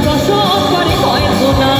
বসত করে হয়তো না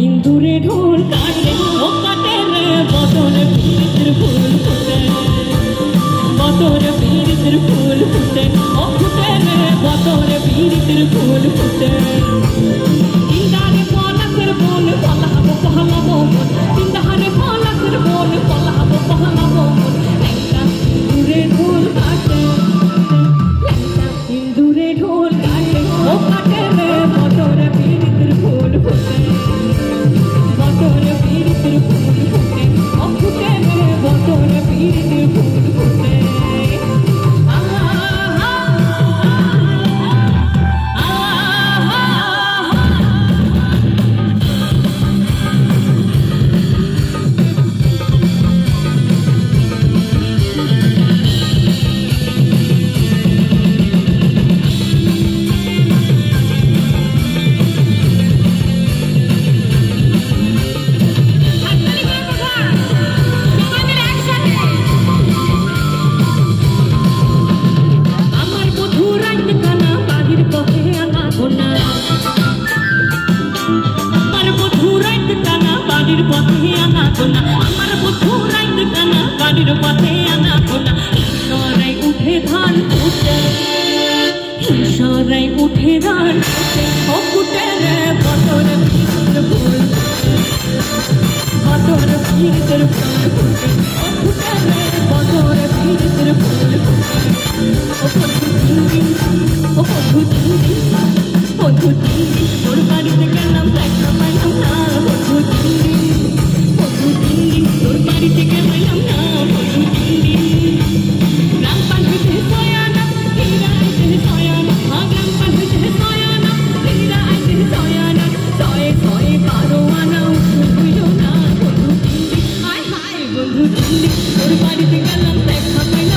ইন্দুরে ঢোল কাটে ও কাটে রে বদর পীড়িতের ফুল ফুটে বদর পীড়িতের ফুল ফুটে ও ফুটে রে বদর পীড়িতের ফুল ফুটে ইন্দারে পলাশের বোন পলাবো পহলাবো মন ইন্দারে পলাশের বোন পলাবো পহলাবো মন একটা ইন্দুরে ঢোল কাটে ইন্দুরে ঢোল কাটে ও কাটে রে বদর পীড়িতের ফুল ফুটে বদর পীড়িতের ফুল ফুটে ও ফুটে রে বদর পীড়িতের ফুল ফুটে আমার বধু রাইত কানা বাড়ির পথে আনা গোনা ঈশ্বরাই উঠে ধান ফুটে ঈশ্বরাই উঠে ধান ফুটে ও ফুটে রে বদর পীড়িতের ফুল বদর পীড়িতের ফুল ফুটে ও ফুটে রে বদর পীড়িতের ফুল ফুটে ও বধু দিন ও বধু দিন বধু দিন তোর বাড়িতে গেলাম দেখা পাইলাম না বধু দিন তোর বাড়িতে গেলাম না বধু দিন গ্রাম পান হইতে সয়ানা হীরা আইতে সয়ানা গ্রাম পান হইতে সয়ানা হীরা আইতে সয়ানা ছয়ে ছয়ে 12 আনা হইল না বধু দিন হায় হায় বধু দিন তোর বাড়িতে গেলাম দেখা পাইলাম